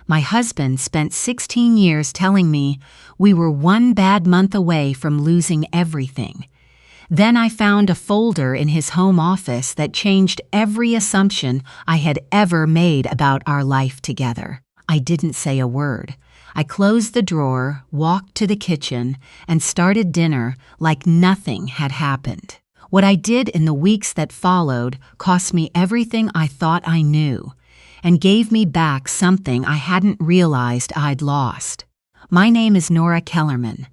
My husband spent 16 years telling me we were one bad month away from losing everything. Then I found a folder in his home office that changed every assumption I had ever made about our life together. I didn't say a word. I closed the drawer, walked to the kitchen, and started dinner like nothing had happened. What I did in the weeks that followed cost me everything I thought I knew, and gave me back something I hadn't realized I'd lost. My name is Nora Kellerman.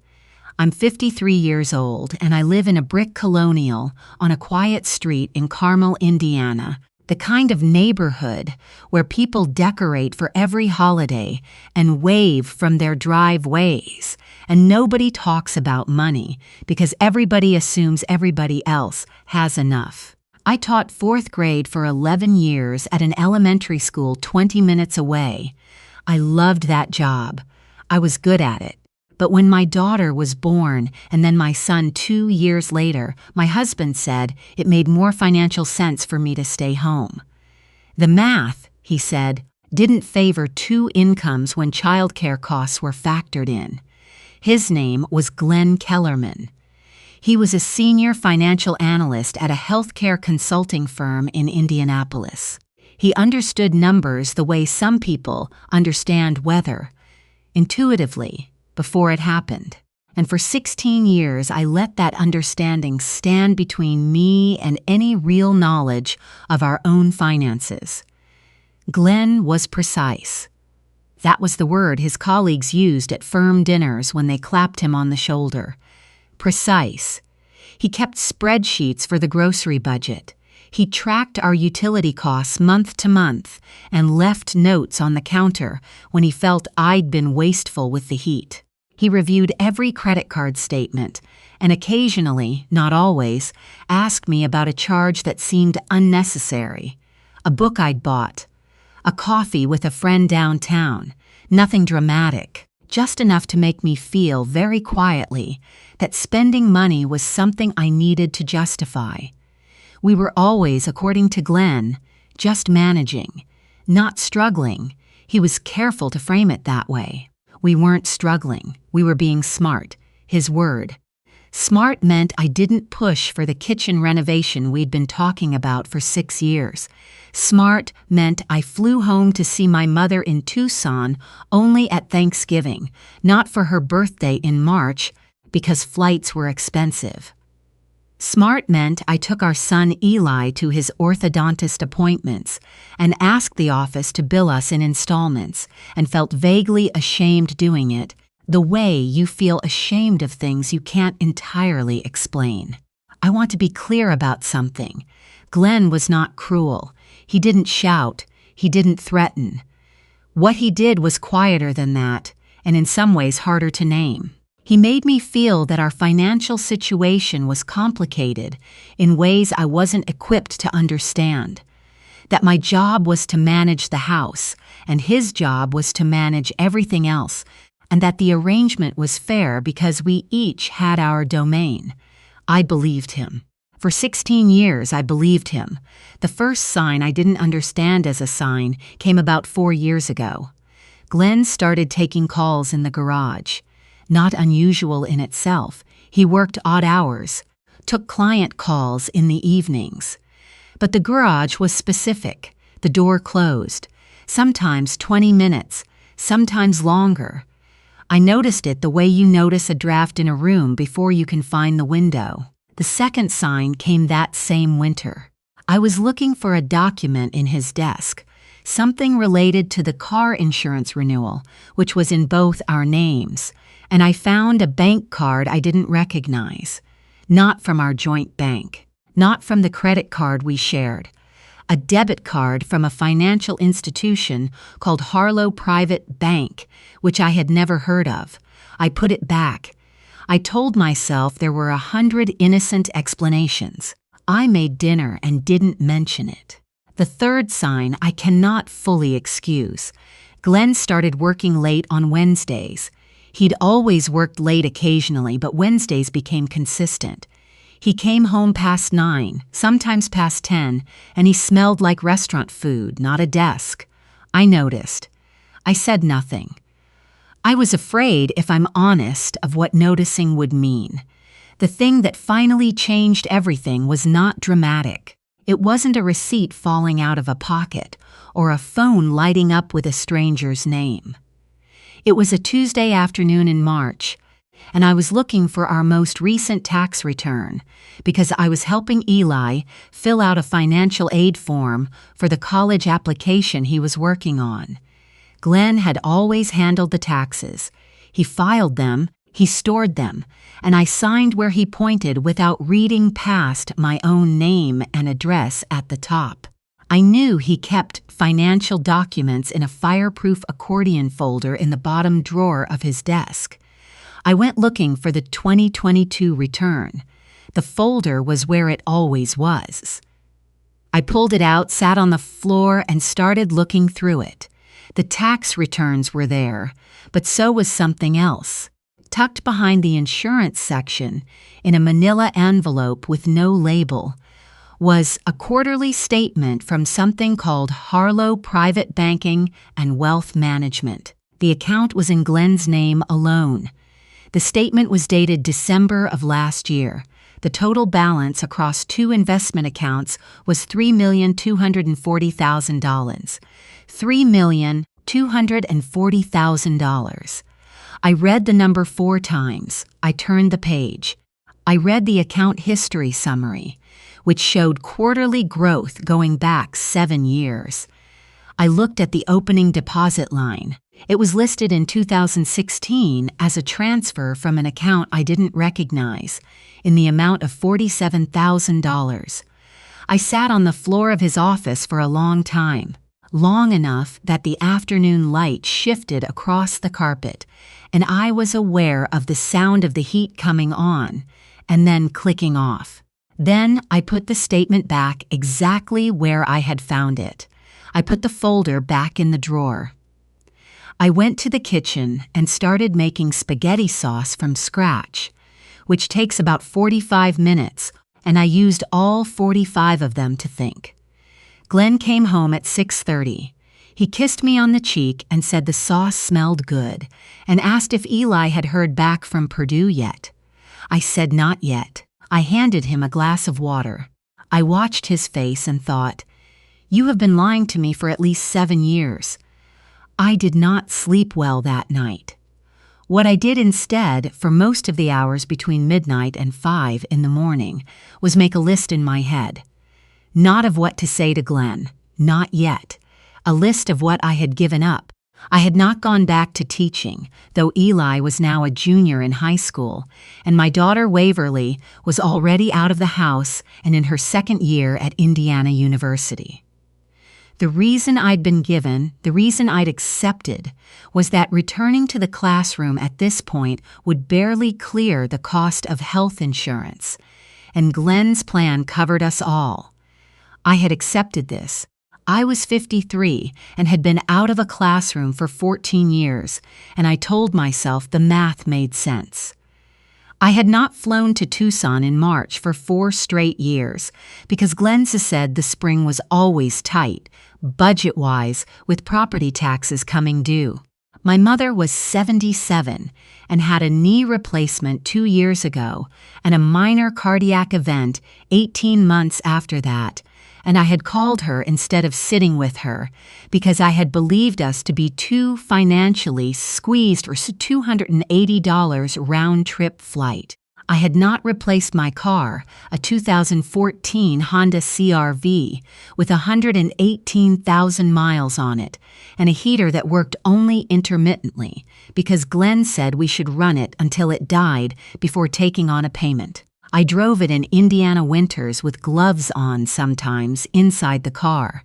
I'm 53 years old, and I live in a brick colonial on a quiet street in Carmel, Indiana, the kind of neighborhood where people decorate for every holiday and wave from their driveways, and nobody talks about money because everybody assumes everybody else has enough. I taught 4th grade for 11 years at an elementary school 20 minutes away. I loved that job. I was good at it. But when my daughter was born and then my son 2 years later, my husband said it made more financial sense for me to stay home. The math, he said, didn't favor 2 incomes when childcare costs were factored in. His name was Glenn Kellerman. He was a senior financial analyst at a healthcare consulting firm in Indianapolis. He understood numbers the way some people understand weather, intuitively, before it happened. And for 16 years, I let that understanding stand between me and any real knowledge of our own finances. Glenn was precise. That was the word his colleagues used at firm dinners when they clapped him on the shoulder. Precise. He kept spreadsheets for the grocery budget. He tracked our utility costs month to month and left notes on the counter when he felt I'd been wasteful with the heat. He reviewed every credit card statement and occasionally, not always, asked me about a charge that seemed unnecessary. A book I'd bought. A coffee with a friend downtown. Nothing dramatic. Just enough to make me feel very quietly that spending money was something I needed to justify. We were always, according to Glenn, just managing, not struggling. He was careful to frame it that way. We weren't struggling. We were being smart. His word. Smart meant I didn't push for the kitchen renovation we'd been talking about for 6 years. Smart meant I flew home to see my mother in Tucson only at Thanksgiving, not for her birthday in March, because flights were expensive. Smart meant I took our son Eli to his orthodontist appointments and asked the office to bill us in installments and felt vaguely ashamed doing it, the way you feel ashamed of things you can't entirely explain. I want to be clear about something. Glenn was not cruel. He didn't shout. He didn't threaten. What he did was quieter than that, and in some ways harder to name. He made me feel that our financial situation was complicated in ways I wasn't equipped to understand, that my job was to manage the house and his job was to manage everything else, and that the arrangement was fair because we each had our domain. I believed him. For 16 years, I believed him. The first sign I didn't understand as a sign came about 4 years ago. Glenn started taking calls in the garage. Not unusual in itself. He worked odd hours, took client calls in the evenings. But the garage was specific. The door closed. Sometimes 20 minutes, sometimes longer. I noticed it the way you notice a draft in a room before you can find the window. The second sign came that same winter. I was looking for a document in his desk, something related to the car insurance renewal, which was in both our names, and I found a bank card I didn't recognize. Not from our joint bank. Not from the credit card we shared. A debit card from a financial institution called Harlow Private Bank, which I had never heard of. I put it back. I told myself there were 100 innocent explanations. I made dinner and didn't mention it. The third sign I cannot fully excuse. Glenn started working late on Wednesdays. He'd always worked late occasionally, but Wednesdays became consistent. He came home past 9, sometimes past 10, and he smelled like restaurant food, not a desk. I noticed. I said nothing. I was afraid, if I'm honest, of what noticing would mean. The thing that finally changed everything was not dramatic. It wasn't a receipt falling out of a pocket or a phone lighting up with a stranger's name. It was a Tuesday afternoon in March, and I was looking for our most recent tax return because I was helping Eli fill out a financial aid form for the college application he was working on. Glenn had always handled the taxes. He filed them, he stored them, and I signed where he pointed without reading past my own name and address at the top. I knew he kept financial documents in a fireproof accordion folder in the bottom drawer of his desk. I went looking for the 2022 return. The folder was where it always was. I pulled it out, sat on the floor, and started looking through it. The tax returns were there, but so was something else. Tucked behind the insurance section, in a manila envelope with no label, was a quarterly statement from something called Harlow Private Banking and Wealth Management. The account was in Glenn's name alone. The statement was dated December of last year. The total balance across 2 investment accounts was $3,240,000. $3,240,000. I read the number 4 times. I turned the page. I read the account history summary, which showed quarterly growth going back 7 years. I looked at the opening deposit line. It was listed in 2016 as a transfer from an account I didn't recognize, in the amount of $47,000. I sat on the floor of his office for a long time, long enough that the afternoon light shifted across the carpet, and I was aware of the sound of the heat coming on and then clicking off. Then I put the statement back exactly where I had found it. I put the folder back in the drawer. I went to the kitchen and started making spaghetti sauce from scratch, which takes about 45 minutes, and I used all 45 of them to think. Glenn came home at 6:30. He kissed me on the cheek and said the sauce smelled good, and asked if Eli had heard back from Purdue yet. I said not yet. I handed him a glass of water. I watched his face and thought, "You have been lying to me for at least 7 years." I did not sleep well that night. What I did instead, for most of the hours between midnight and 5 in the morning, was make a list in my head. Not of what to say to Glenn, not yet. A list of what I had given up. I had not gone back to teaching, though Eli was now a junior in high school, and my daughter Waverly was already out of the house and in her 2nd year at Indiana University. The reason I'd been given, the reason I'd accepted, was that returning to the classroom at this point would barely clear the cost of health insurance, and Glenn's plan covered us all. I had accepted this. I was 53 and had been out of a classroom for 14 years, and I told myself the math made sense. I had not flown to Tucson in March for 4 straight years because Glenn's said the spring was always tight, budget-wise, with property taxes coming due. My mother was 77 and had a knee replacement 2 years ago and a minor cardiac event 18 months after that, and I had called her instead of sitting with her because I had believed us to be too financially squeezed for $280 round-trip flight. I had not replaced my car, a 2014 Honda CR-V, with 118,000 miles on it, and a heater that worked only intermittently because Glenn said we should run it until it died before taking on a payment. I drove it in Indiana winters with gloves on sometimes inside the car.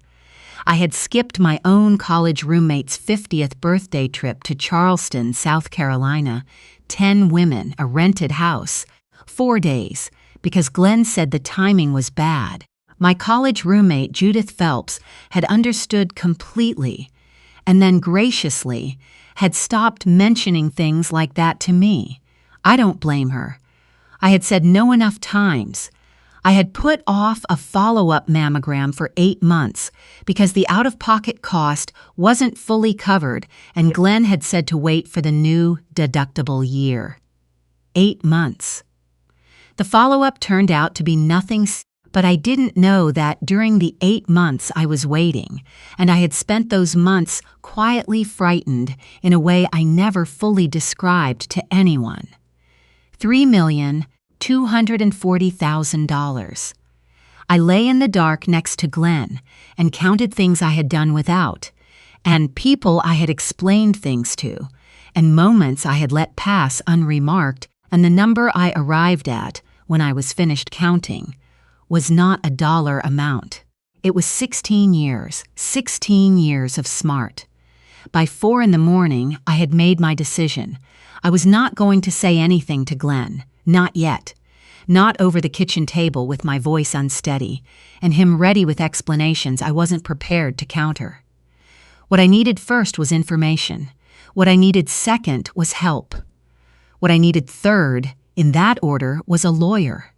I had skipped my own college roommate's 50th birthday trip to Charleston, South Carolina, 10 women, a rented house, 4 days, because Glenn said the timing was bad. My college roommate, Judith Phelps, had understood completely, and then graciously had stopped mentioning things like that to me. I don't blame her. I had said no enough times. I had put off a follow-up mammogram for 8 months because the out-of-pocket cost wasn't fully covered, and Glenn had said to wait for the new deductible year. 8 months. The follow-up turned out to be nothing, but I didn't know that during the 8 months I was waiting, and I had spent those months quietly frightened in a way I never fully described to anyone. $3,240,000. I lay in the dark next to Glenn and counted things I had done without, and people I had explained things to, and moments I had let pass unremarked, and the number I arrived at when I was finished counting was not a dollar amount. It was 16 years of smart. By 4 in the morning, I had made my decision. I was not going to say anything to Glenn, not yet. Not over the kitchen table with my voice unsteady, and him ready with explanations I wasn't prepared to counter. What I needed first was information. What I needed second was help. What I needed third, in that order, was a lawyer.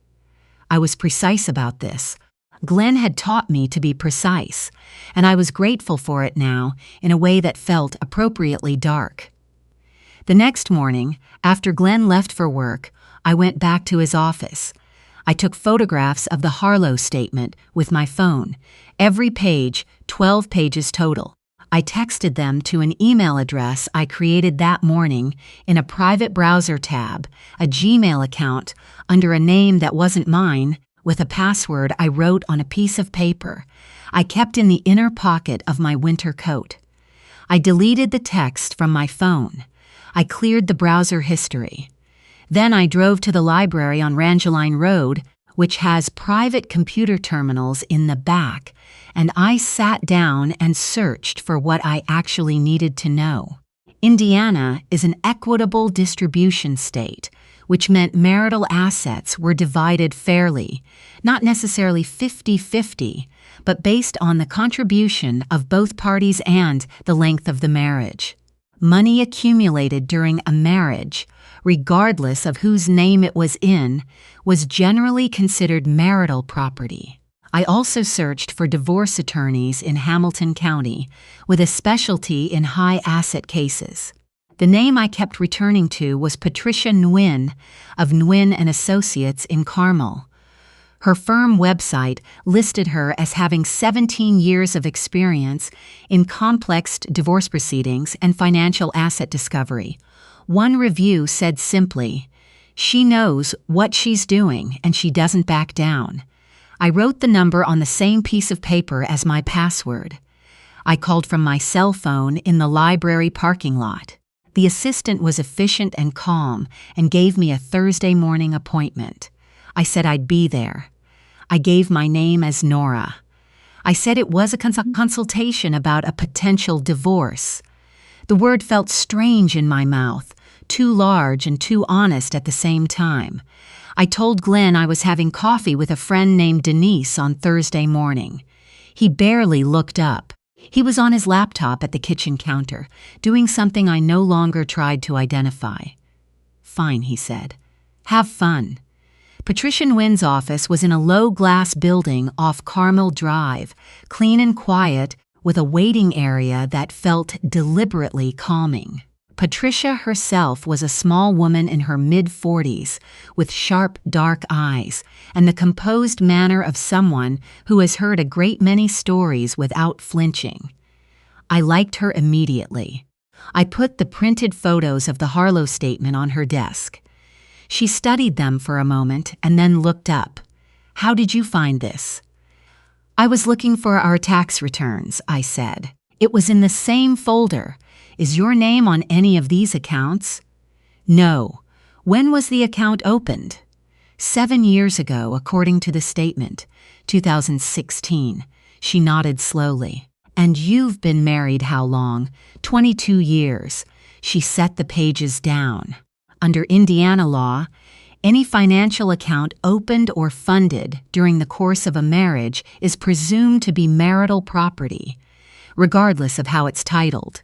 I was precise about this. Glenn had taught me to be precise, and I was grateful for it now in a way that felt appropriately dark. The next morning, after Glenn left for work, I went back to his office. I took photographs of the Harlow statement with my phone, every page, 12 pages total. I texted them to an email address I created that morning in a private browser tab, a Gmail account under a name that wasn't mine, with a password I wrote on a piece of paper I kept in the inner pocket of my winter coat. I deleted the text from my phone. I cleared the browser history. Then I drove to the library on Rangeline Road, which has private computer terminals in the back, and I sat down and searched for what I actually needed to know. Indiana is an equitable distribution state, which meant marital assets were divided fairly, not necessarily 50-50, but based on the contribution of both parties and the length of the marriage. Money accumulated during a marriage, regardless of whose name it was in, was generally considered marital property. I also searched for divorce attorneys in Hamilton County, with a specialty in high asset cases. The name I kept returning to was Patricia Nguyen of Nguyen & Associates in Carmel. Her firm website listed her as having 17 years of experience in complex divorce proceedings and financial asset discovery. One review said simply, "She knows what she's doing and she doesn't back down." I wrote the number on the same piece of paper as my password. I called from my cell phone in the library parking lot. The assistant was efficient and calm and gave me a Thursday morning appointment. I said I'd be there. I gave my name as Nora. I said it was a consultation about a potential divorce. The word felt strange in my mouth, too large and too honest at the same time. I told Glenn I was having coffee with a friend named Denise on Thursday morning. He barely looked up. He was on his laptop at the kitchen counter, doing something I no longer tried to identify. "Fine," he said. "Have fun." Patricia Nguyen's office was in a low-glass building off Carmel Drive, clean and quiet, with a waiting area that felt deliberately calming. Patricia herself was a small woman in her mid-40s, with sharp, dark eyes, and the composed manner of someone who has heard a great many stories without flinching. I liked her immediately. I put the printed photos of the Harlow statement on her desk. She studied them for a moment and then looked up. "How did you find this?" "I was looking for our tax returns," I said. "It was in the same folder. Is your name on any of these accounts?" "No." "When was the account opened?" 7 years ago, according to the statement. 2016. She nodded slowly. "And you've been married how long?" 22 years. She set the pages down. Under Indiana law, any financial account opened or funded during the course of a marriage is presumed to be marital property, regardless of how it's titled.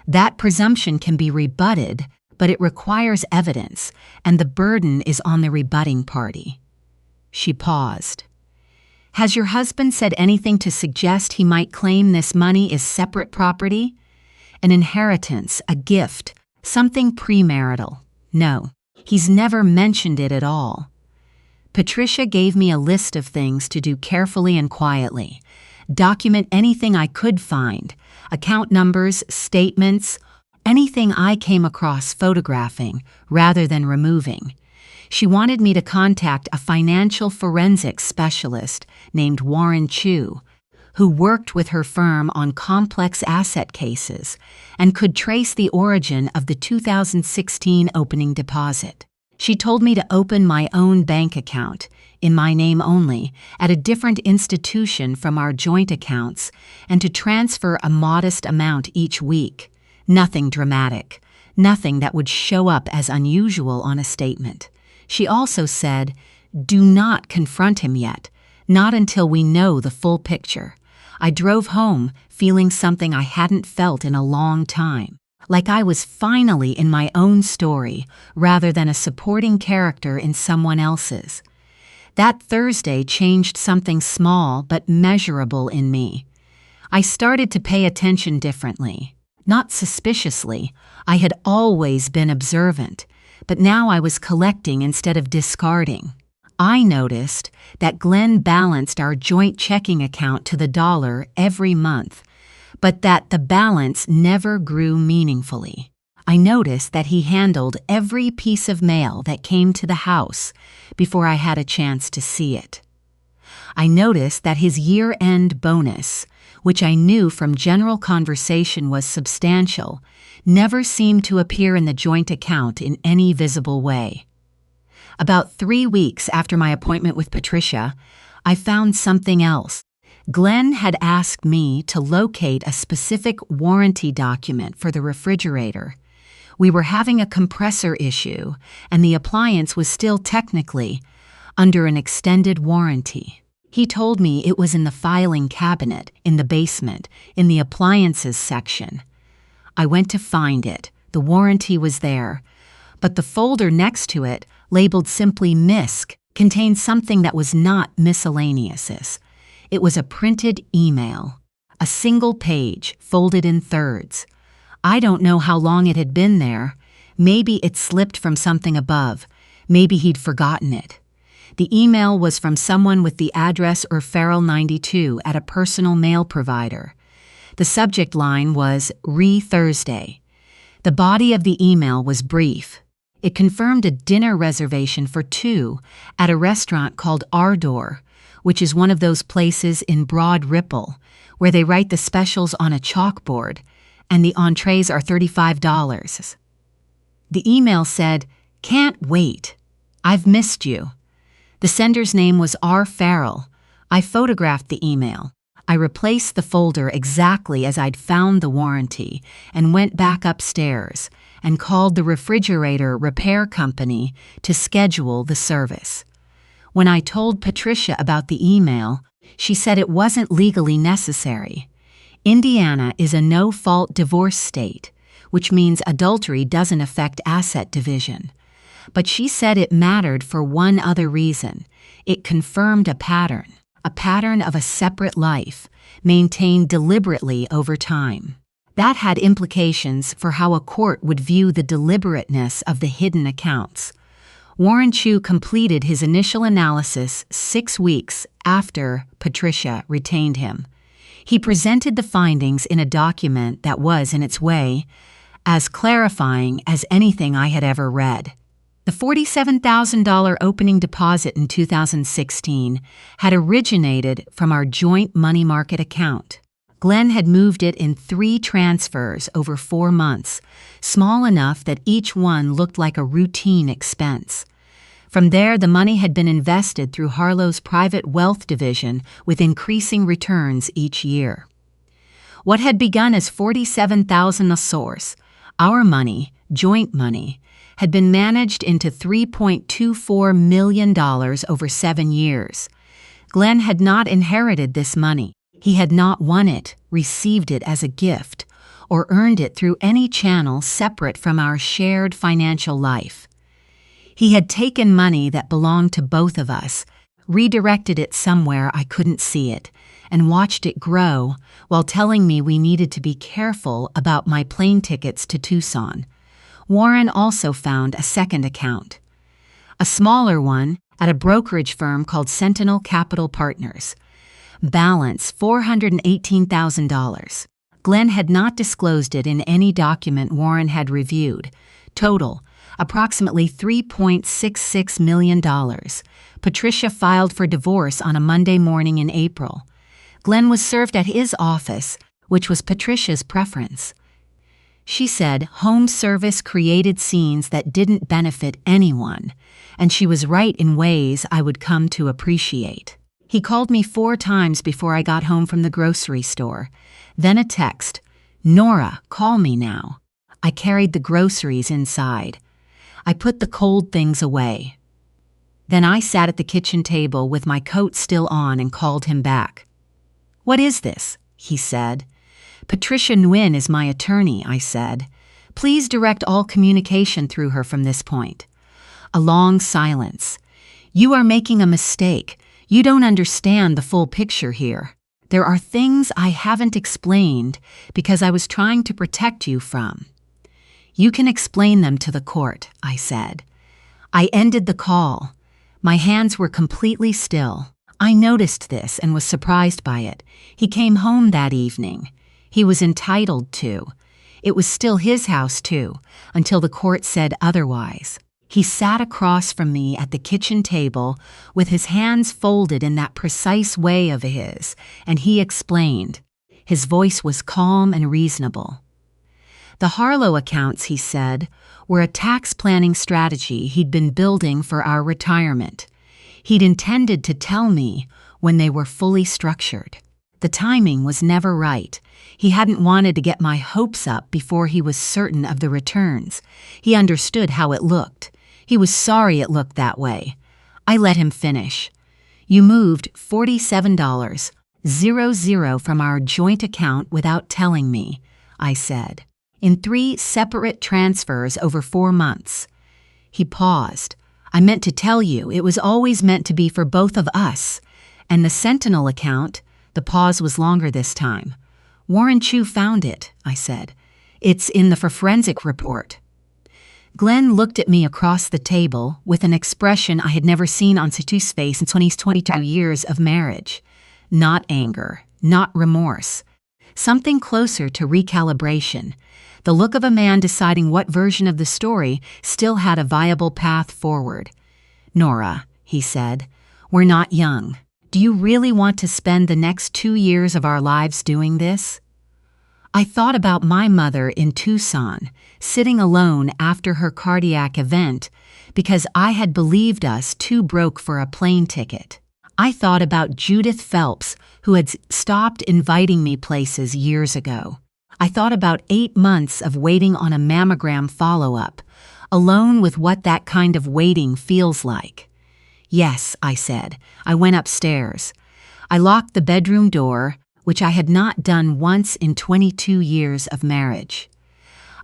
That presumption can be rebutted, but it requires evidence, and the burden is on the rebutting party. She paused. Has your husband said anything to suggest he might claim this money is separate property? An inheritance, a gift, something premarital? No, he's never mentioned it at all. Patricia gave me a list of things to do carefully and quietly. Document anything I could find, account numbers, statements, anything I came across photographing rather than removing. She wanted me to contact a financial forensics specialist named Warren Chu, who worked with her firm on complex asset cases and could trace the origin of the 2016 opening deposit. She told me to open my own bank account, in my name only, at a different institution from our joint accounts, and to transfer a modest amount each week. Nothing dramatic, nothing that would show up as unusual on a statement. She also said, do not confront him yet, not until we know the full picture. I drove home feeling something I hadn't felt in a long time. Like I was finally in my own story rather than a supporting character in someone else's. That Thursday changed something small but measurable in me. I started to pay attention differently. Not suspiciously, I had always been observant, but now I was collecting instead of discarding. I noticed that Glenn balanced our joint checking account to the dollar every month, but that the balance never grew meaningfully. I noticed that he handled every piece of mail that came to the house before I had a chance to see it. I noticed that his year-end bonus, which I knew from general conversation was substantial, never seemed to appear in the joint account in any visible way. About 3 weeks after my appointment with Patricia, I found something else. Glenn had asked me to locate a specific warranty document for the refrigerator. We were having a compressor issue, and the appliance was still technically under an extended warranty. He told me it was in the filing cabinet in the basement, in the appliances section. I went to find it. The warranty was there, but the folder next to it, labeled simply MISC, contained something that was not miscellaneous. It was a printed email, a single page folded in thirds. I don't know how long it had been there. Maybe it slipped from something above. Maybe he'd forgotten it. The email was from someone with the address Farrell 92 at a personal mail provider. The subject line was Thursday. The body of the email was brief. It confirmed a dinner reservation for 2 at a restaurant called Ardor, which is one of those places in Broad Ripple where they write the specials on a chalkboard and the entrees are $35. The email said, "Can't wait. I've missed you." The sender's name was R. Farrell. I photographed the email. I replaced the folder exactly as I'd found the warranty and went back upstairs and called the refrigerator repair company to schedule the service. When I told Patricia about the email, she said it wasn't legally necessary. Indiana is a no-fault divorce state, which means adultery doesn't affect asset division. But she said it mattered for one other reason. It confirmed a pattern of a separate life, maintained deliberately over time. That had implications for how a court would view the deliberateness of the hidden accounts. Warren Chu completed his initial analysis 6 weeks after Patricia retained him. He presented the findings in a document that was, in its way, as clarifying as anything I had ever read. The $47,000 opening deposit in 2016 had originated from our joint money market account. Glenn had moved it in 3 transfers over 4 months, small enough that each one looked like a routine expense. From there, the money had been invested through Harlow's private wealth division with increasing returns each year. What had begun as $47,000 a source, our money, joint money, had been managed into $3.24 million over 7 years. Glenn had not inherited this money. He had not won it, received it as a gift, or earned it through any channel separate from our shared financial life. He had taken money that belonged to both of us, redirected it somewhere I couldn't see it, and watched it grow while telling me we needed to be careful about my plane tickets to Tucson. Warren also found a second account, a smaller one at a brokerage firm called Sentinel Capital Partners. Balance $418,000. Glenn had not disclosed it in any document Warren had reviewed. Total, approximately $3.66 million. Patricia filed for divorce on a Monday morning in April. Glenn was served at his office, which was Patricia's preference. She said home service created scenes that didn't benefit anyone, and she was right in ways I would come to appreciate. He called me 4 times before I got home from the grocery store. Then a text, "Nora, call me now." I carried the groceries inside. I put the cold things away. Then I sat at the kitchen table with my coat still on and called him back. "What is this?" he said. "Patricia Nguyen is my attorney," I said. "Please direct all communication through her from this point." A long silence. "You are making a mistake. You don't understand the full picture here. There are things I haven't explained because I was trying to protect you from." "You can explain them to the court," I said. I ended the call. My hands were completely still. I noticed this and was surprised by it. He came home that evening. He was entitled to. It was still his house, too, until the court said otherwise. He sat across from me at the kitchen table with his hands folded in that precise way of his, and he explained. His voice was calm and reasonable. The Harlow accounts, he said, were a tax planning strategy he'd been building for our retirement. He'd intended to tell me when they were fully structured. The timing was never right. He hadn't wanted to get my hopes up before he was certain of the returns. He understood how it looked. He was sorry it looked that way. I let him finish. "You moved $47,000 from our joint account without telling me," I said, "in 3 separate transfers over 4 months." He paused. "I meant to tell you it was always meant to be for both of us. And the Sentinel account," the pause was longer this time. "Warren Chu found it," I said. "It's in the forensic report." Glenn looked at me across the table with an expression I had never seen on Situ's face in 22 years of marriage. Not anger, not remorse. Something closer to recalibration. The look of a man deciding what version of the story still had a viable path forward. "Nora," he said, "we're not young. Do you really want to spend the next 2 years of our lives doing this?" I thought about my mother in Tucson, sitting alone after her cardiac event because I had believed us too broke for a plane ticket. I thought about Judith Phelps, who had stopped inviting me places years ago. I thought about 8 months of waiting on a mammogram follow-up, alone with what that kind of waiting feels like. "Yes," I said. I went upstairs. I locked the bedroom door, which I had not done once in 22 years of marriage.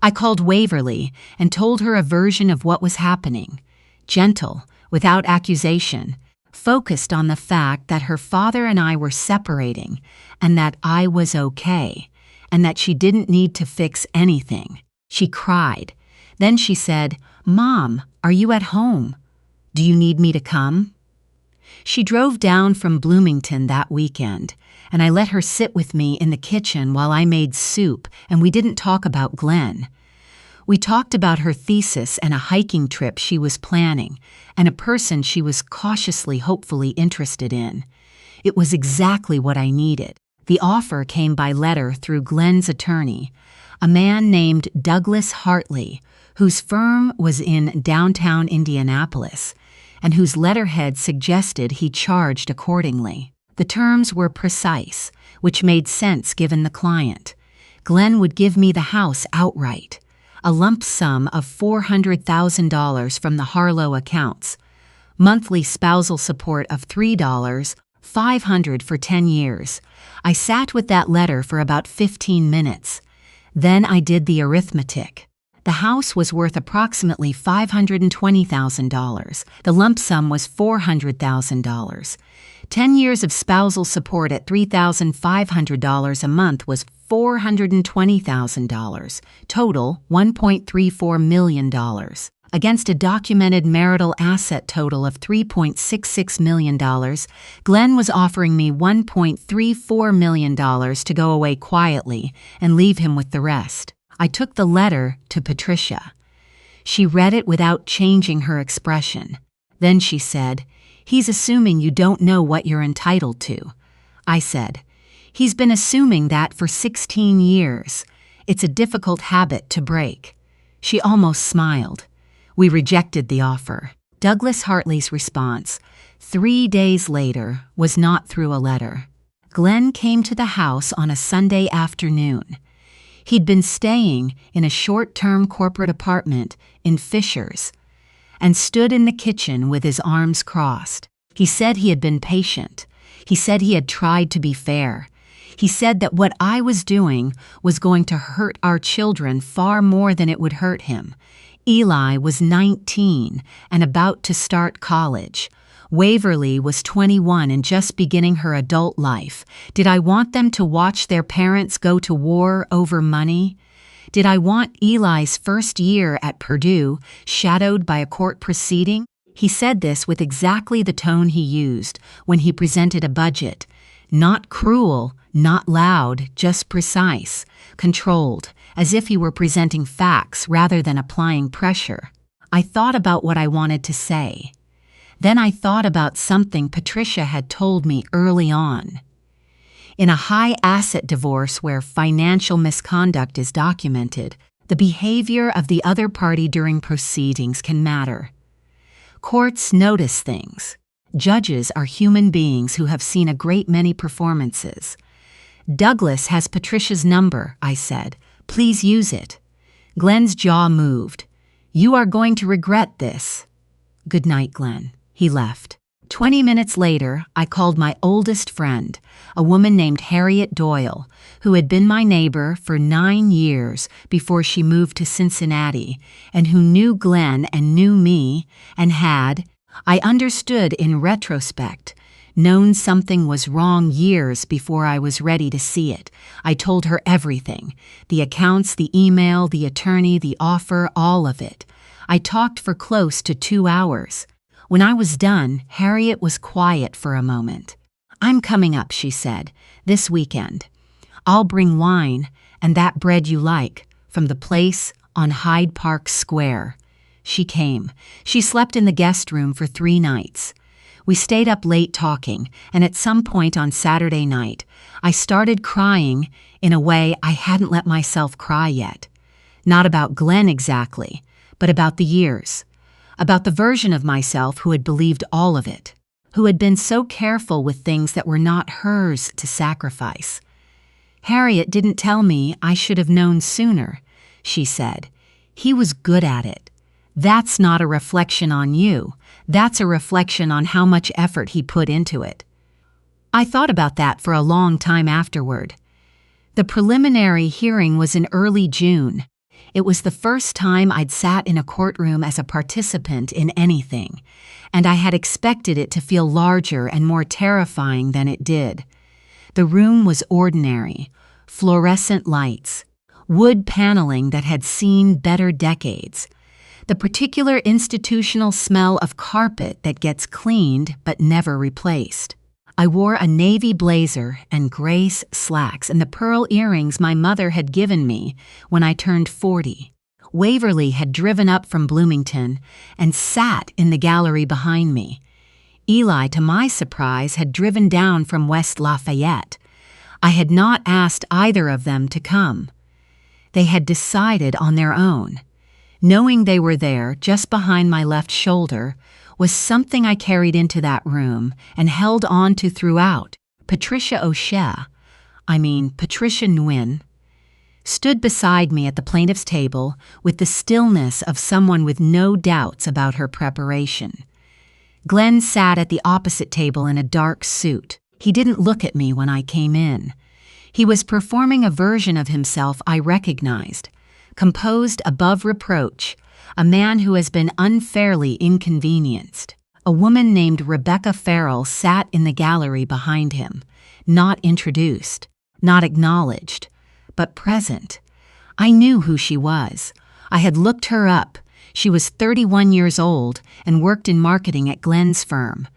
I called Waverly and told her a version of what was happening, gentle, without accusation, focused on the fact that her father and I were separating and that I was okay, and that she didn't need to fix anything. She cried. Then she said, "Mom, are you at home? Do you need me to come?" She drove down from Bloomington that weekend, and I let her sit with me in the kitchen while I made soup, and we didn't talk about Glenn. We talked about her thesis and a hiking trip she was planning, and a person she was cautiously, hopefully interested in. It was exactly what I needed. The offer came by letter through Glenn's attorney, a man named Douglas Hartley, whose firm was in downtown Indianapolis, and whose letterhead suggested he charged accordingly. The terms were precise, which made sense given the client. Glenn would give me the house outright, a lump sum of $400,000 from the Harlow accounts, monthly spousal support of $3, $500 for 10 years. I sat with that letter for about 15 minutes. Then I did the arithmetic. The house was worth approximately $520,000. The lump sum was $400,000. 10 years of spousal support at $3,500 a month was $420,000. Total, $1.34 million. Against a documented marital asset total of $3.66 million, Glenn was offering me $1.34 million to go away quietly and leave him with the rest. I took the letter to Patricia. She read it without changing her expression. Then she said, "He's assuming you don't know what you're entitled to." I said, "He's been assuming that for 16 years. It's a difficult habit to break." She almost smiled. We rejected the offer. Douglas Hartley's response, 3 days later, was not through a letter. Glenn came to the house on a Sunday afternoon. He'd been staying in a short-term corporate apartment in Fishers and stood in the kitchen with his arms crossed. He said he had been patient. He said he had tried to be fair. He said that what I was doing was going to hurt our children far more than it would hurt him. Eli was 19 and about to start college. Waverly was 21 and just beginning her adult life. Did I want them to watch their parents go to war over money? Did I want Eli's first year at Purdue shadowed by a court proceeding? He said this with exactly the tone he used when he presented a budget. Not cruel, not loud, just precise, controlled, as if he were presenting facts rather than applying pressure. I thought about what I wanted to say. Then I thought about something Patricia had told me early on. In a high-asset divorce where financial misconduct is documented, the behavior of the other party during proceedings can matter. Courts notice things. Judges are human beings who have seen a great many performances. "Douglas has Patricia's number," I said. "Please use it." Glenn's jaw moved. "You are going to regret this." "Good night, Glenn." He left. 20 minutes later, I called my oldest friend, a woman named Harriet Doyle, who had been my neighbor for 9 years before she moved to Cincinnati, and who knew Glenn and knew me, and had, I understood in retrospect, known something was wrong years before I was ready to see it. I told her everything, the accounts, the email, the attorney, the offer, all of it. I talked for close to 2 hours. When I was done, Harriet was quiet for a moment. "I'm coming up," she said, "this weekend. I'll bring wine and that bread you like from the place on Hyde Park Square." She came. She slept in the guest room for 3 nights. We stayed up late talking, and at some point on Saturday night, I started crying in a way I hadn't let myself cry yet. Not about Glenn exactly, but about the years. About the version of myself who had believed all of it, who had been so careful with things that were not hers to sacrifice. "Harriet didn't tell me I should have known sooner," she said. "He was good at it. That's not a reflection on you. That's a reflection on how much effort he put into it." I thought about that for a long time afterward. The preliminary hearing was in early June. It was the first time I'd sat in a courtroom as a participant in anything, and I had expected it to feel larger and more terrifying than it did. The room was ordinary, fluorescent lights, wood paneling that had seen better decades, the particular institutional smell of carpet that gets cleaned but never replaced. I wore a navy blazer and gray slacks and the pearl earrings my mother had given me when I turned 40. Waverly had driven up from Bloomington and sat in the gallery behind me. Eli, to my surprise, had driven down from West Lafayette. I had not asked either of them to come. They had decided on their own. Knowing they were there, just behind my left shoulder, was something I carried into that room and held on to throughout. Patricia Nguyen, stood beside me at the plaintiff's table with the stillness of someone with no doubts about her preparation. Glenn sat at the opposite table in a dark suit. He didn't look at me when I came in. He was performing a version of himself I recognized, composed above reproach, a man who has been unfairly inconvenienced. A woman named Rebecca Farrell sat in the gallery behind him, not introduced, not acknowledged, but present. I knew who she was. I had looked her up. She was 31 years old and worked in marketing at Glenn's firm.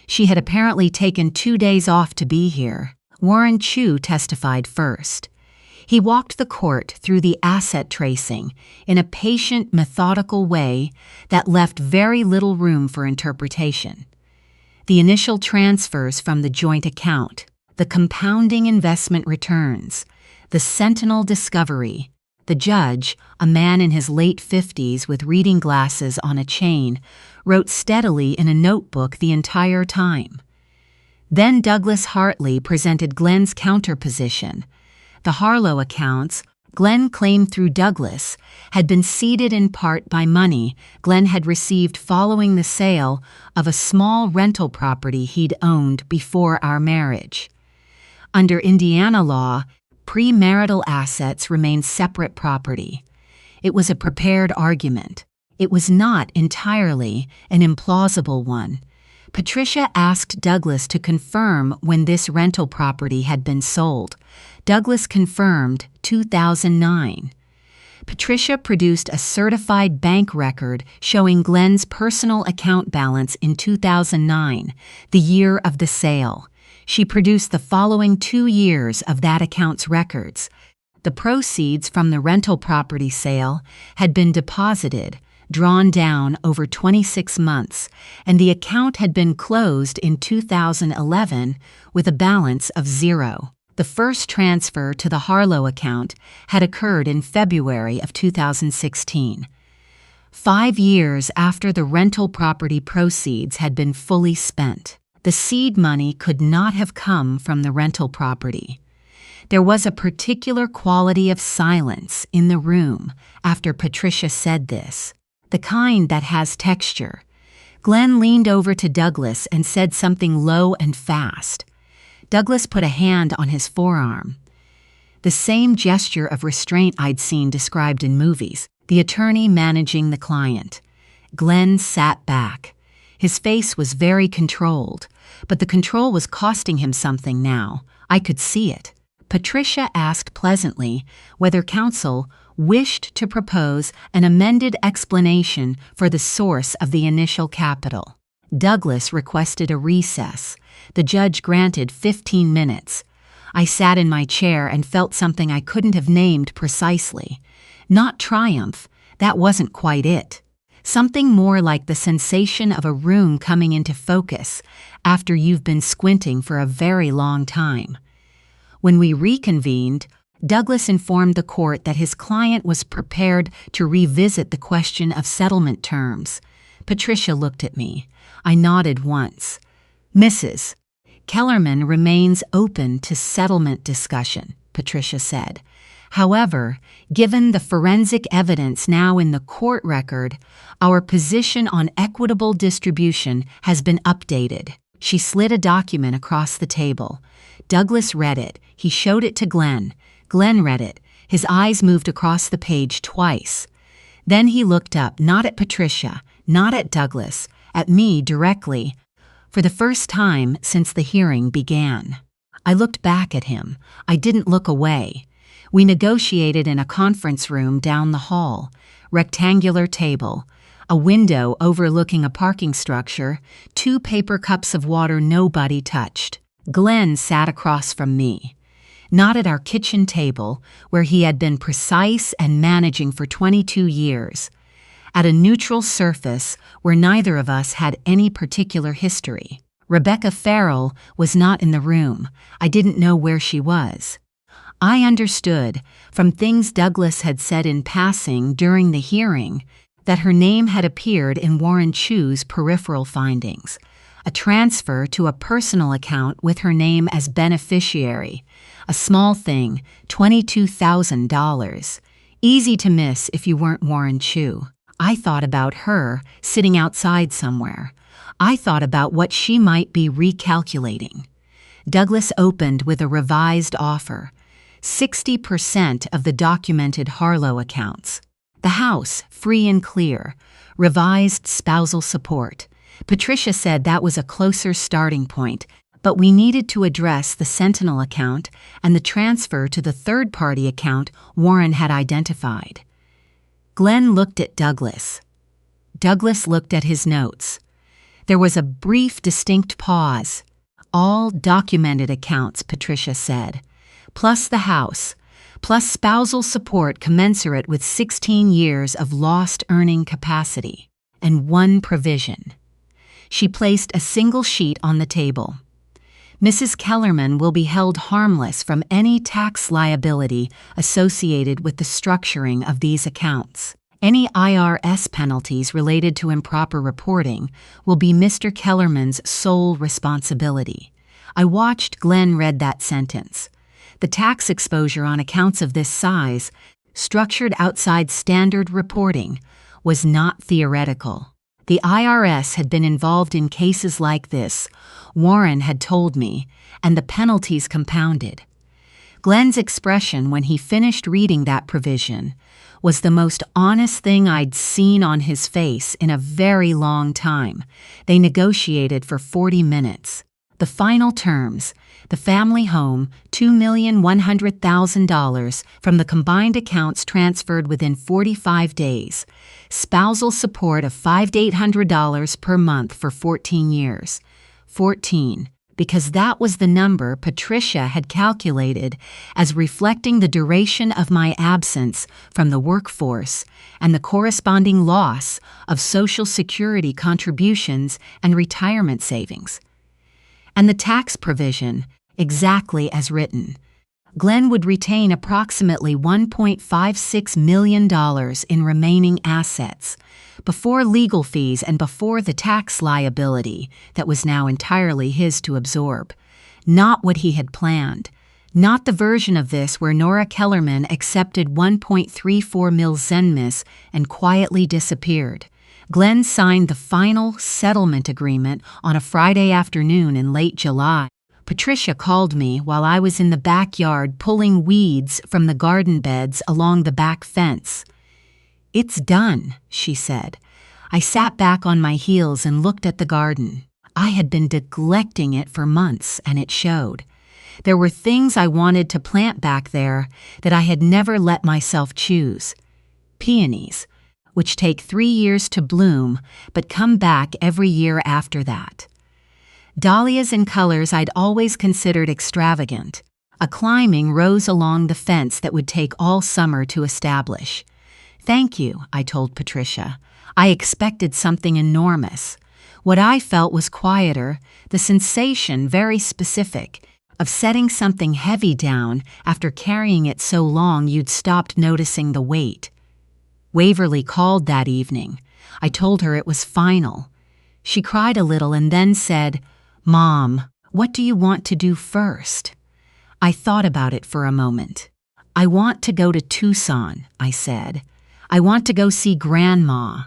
She had apparently taken 2 days off to be here. Warren Chu testified first. He walked the court through the asset tracing in a patient, methodical way that left very little room for interpretation. The initial transfers from the joint account, the compounding investment returns, the sentinel discovery. The judge, a man in his late 50s with reading glasses on a chain, wrote steadily in a notebook the entire time. Then Douglas Hartley presented Glenn's counterposition. The Harlow accounts, Glenn claimed through Douglas, had been seeded in part by money Glenn had received following the sale of a small rental property he'd owned before our marriage. Under Indiana law, premarital assets remain separate property. It was a prepared argument. It was not entirely an implausible one. Patricia asked Douglas to confirm when this rental property had been sold. Douglas confirmed 2009. Patricia produced a certified bank record showing Glenn's personal account balance in 2009, the year of the sale. She produced the following 2 years of that account's records. The proceeds from the rental property sale had been deposited, drawn down over 26 months, and the account had been closed in 2011 with a balance of 0. The first transfer to the Harlow account had occurred in February of 2016. 5 years after the rental property proceeds had been fully spent. The seed money could not have come from the rental property. There was a particular quality of silence in the room after Patricia said this, the kind that has texture. Glenn leaned over to Douglas and said something low and fast. Douglas put a hand on his forearm. The same gesture of restraint I'd seen described in movies, the attorney managing the client. Glenn sat back. His face was very controlled, but the control was costing him something now. I could see it. Patricia asked pleasantly whether counsel wished to propose an amended explanation for the source of the initial capital. Douglas requested a recess. The judge granted 15 minutes. I sat in my chair and felt something I couldn't have named precisely. Not triumph, that wasn't quite it. Something more like the sensation of a room coming into focus after you've been squinting for a very long time. When we reconvened, Douglas informed the court that his client was prepared to revisit the question of settlement terms. Patricia looked at me. I nodded once. Mrs. Kellerman remains open to settlement discussion, Patricia said. However, given the forensic evidence now in the court record, our position on equitable distribution has been updated. She slid a document across the table. Douglas read it. He showed it to Glenn. Glenn read it. His eyes moved across the page twice. Then he looked up, not at Patricia, not at Douglas, at me directly, for the first time since the hearing began. I looked back at him. I didn't look away. We negotiated in a conference room down the hall, rectangular table, a window overlooking a parking structure, 2 paper cups of water nobody touched. Glenn sat across from me, not at our kitchen table, where he had been precise and managing for 22 years, at a neutral surface where neither of us had any particular history. Rebecca Farrell was not in the room. I didn't know where she was. I understood, from things Douglas had said in passing during the hearing, that her name had appeared in Warren Chu's peripheral findings, a transfer to a personal account with her name as beneficiary, a small thing, $22,000. Easy to miss if you weren't Warren Chu. I thought about her sitting outside somewhere. I thought about what she might be recalculating. Douglas opened with a revised offer. 60% of the documented Harlow accounts. The house, free and clear. Revised spousal support. Patricia said that was a closer starting point, but we needed to address the Sentinel account and the transfer to the third-party account Warren had identified. Glenn looked at Douglas. Douglas looked at his notes. There was a brief, distinct pause. All documented accounts, Patricia said, plus the house, plus spousal support commensurate with 16 years of lost earning capacity, and one provision. She placed a single sheet on the table. Mrs. Kellerman will be held harmless from any tax liability associated with the structuring of these accounts. Any IRS penalties related to improper reporting will be Mr. Kellerman's sole responsibility. I watched Glenn read that sentence. The tax exposure on accounts of this size, structured outside standard reporting, was not theoretical. The IRS had been involved in cases like this, Warren had told me, and the penalties compounded. Glenn's expression when he finished reading that provision was the most honest thing I'd seen on his face in a very long time. They negotiated for 40 minutes. The final terms, the family home, $2,100,000 from the combined accounts transferred within 45 days, spousal support of $500 to $800 per month for 14 years. 14, because that was the number Patricia had calculated as reflecting the duration of my absence from the workforce and the corresponding loss of Social Security contributions and retirement savings. And the tax provision, exactly as written. Glenn would retain approximately $1.56 million in remaining assets, before legal fees and before the tax liability that was now entirely his to absorb. Not what he had planned. Not the version of this where Nora Kellerman accepted 1.34 mil Zenmis and quietly disappeared. Glenn signed the final settlement agreement on a Friday afternoon in late July. Patricia called me while I was in the backyard pulling weeds from the garden beds along the back fence. "It's done," she said. I sat back on my heels and looked at the garden. I had been neglecting it for months, and it showed. There were things I wanted to plant back there that I had never let myself choose. Peonies, which take 3 years to bloom but come back every year after that. Dahlias in colors I'd always considered extravagant. A climbing rose along the fence that would take all summer to establish. "Thank you," I told Patricia. I expected something enormous. What I felt was quieter, the sensation very specific, of setting something heavy down after carrying it so long you'd stopped noticing the weight. Waverly called that evening. I told her it was final. She cried a little and then said, "Mom, what do you want to do first?" I thought about it for a moment. "I want to go to Tucson," I said. "I want to go see Grandma."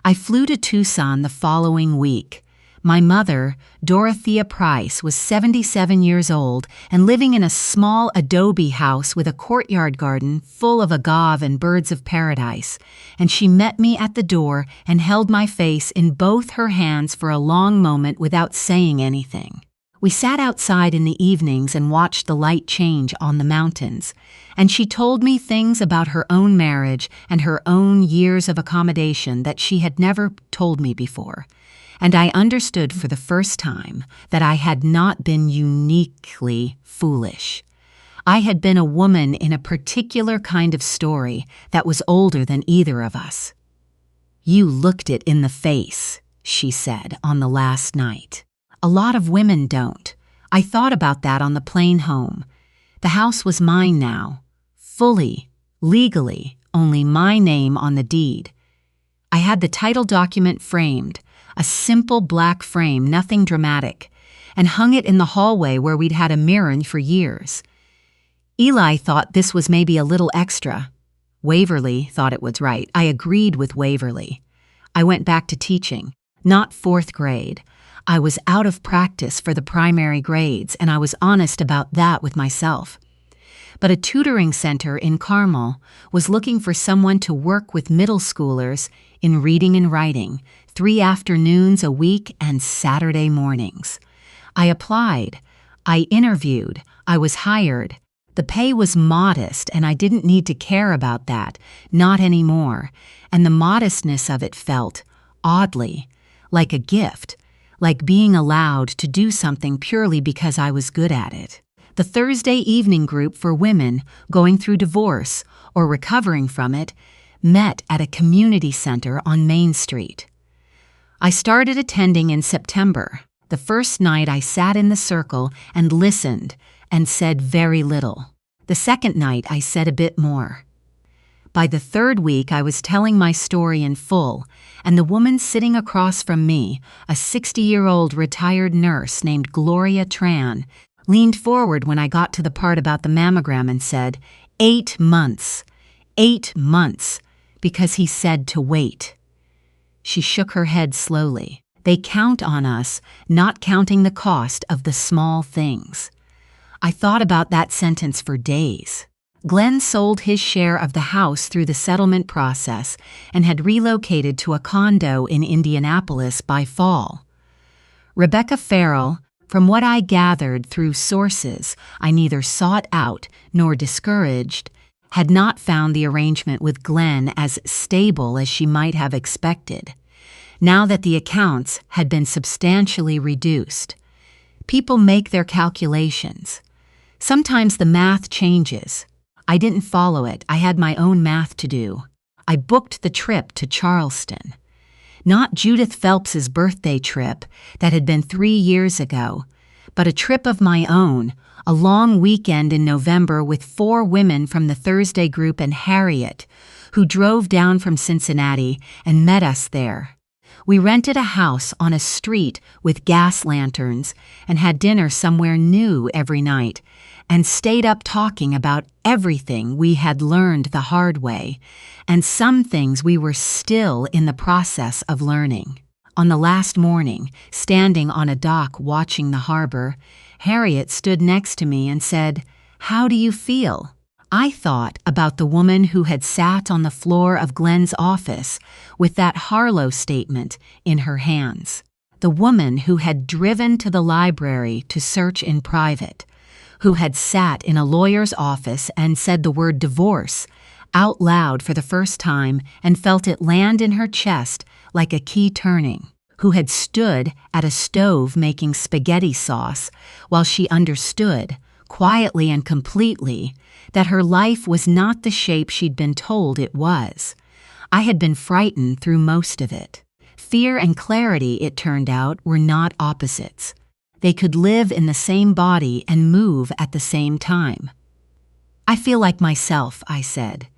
I flew to Tucson the following week. My mother, Dorothea Price, was 77 years old and living in a small adobe house with a courtyard garden full of agave and birds of paradise, and she met me at the door and held my face in both her hands for a long moment without saying anything. We sat outside in the evenings and watched the light change on the mountains, and she told me things about her own marriage and her own years of accommodation that she had never told me before. And I understood for the first time that I had not been uniquely foolish. I had been a woman in a particular kind of story that was older than either of us. "You looked it in the face," she said on the last night. A lot of women don't. I thought about that on the plane home. The house was mine now. Fully, legally, only my name on the deed. I had the title document framed, a simple black frame, nothing dramatic, and hung it in the hallway where we'd had a mirror for years. Eli thought this was maybe a little extra. Waverly thought it was right. I agreed with Waverly. I went back to teaching, not 4th grade. I was out of practice for the primary grades, and I was honest about that with myself. but a tutoring center in Carmel was looking for someone to work with middle schoolers in reading and writing, 3 afternoons a week and Saturday mornings. I applied. I interviewed. I was hired. The pay was modest, and I didn't need to care about that, not anymore, and the modestness of it felt, oddly, like a gift, like being allowed to do something purely because I was good at it. The Thursday evening group for women going through divorce or recovering from it met at a community center on Main Street. I started attending in September. The first night I sat in the circle and listened and said very little. The second night I said a bit more. By the third week I was telling my story in full, and the woman sitting across from me, a 60-year-old retired nurse named Gloria Tran, leaned forward when I got to the part about the mammogram and said, 8 months, 8 months, because he said to wait. She shook her head slowly. They count on us, not counting the cost of the small things. I thought about that sentence for days. Glenn sold his share of the house through the settlement process and had relocated to a condo in Indianapolis by fall. Rebecca Farrell, from what I gathered through sources I neither sought out nor discouraged, had not found the arrangement with Glenn as stable as she might have expected, now that the accounts had been substantially reduced. People make their calculations. Sometimes the math changes. I didn't follow it. I had my own math to do. I booked the trip to Charleston. Not Judith Phelps's birthday trip that had been 3 years ago, but a trip of my own, a long weekend in November with 4 women from the Thursday group and Harriet, who drove down from Cincinnati and met us there. We rented a house on a street with gas lanterns and had dinner somewhere new every night, and stayed up talking about everything we had learned the hard way, and some things we were still in the process of learning. On the last morning, standing on a dock watching the harbor, Harriet stood next to me and said, "How do you feel?" I thought about the woman who had sat on the floor of Glenn's office with that Harlow statement in her hands. The woman who had driven to the library to search in private, who had sat in a lawyer's office and said the word divorce out loud for the first time and felt it land in her chest like a key turning, who had stood at a stove making spaghetti sauce while she understood, quietly and completely, that her life was not the shape she'd been told it was. I had been frightened through most of it. Fear and clarity, it turned out, were not opposites. They could live in the same body and move at the same time. "I feel like myself," I said,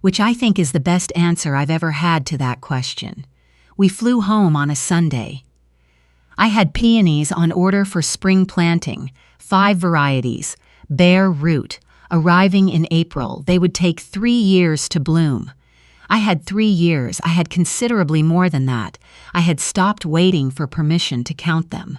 which I think is the best answer I've ever had to that question. We flew home on a Sunday. I had peonies on order for spring planting, 5 varieties, bare root, arriving in April. They would take 3 years to bloom. I had 3 years. I had considerably more than that. I had stopped waiting for permission to count them.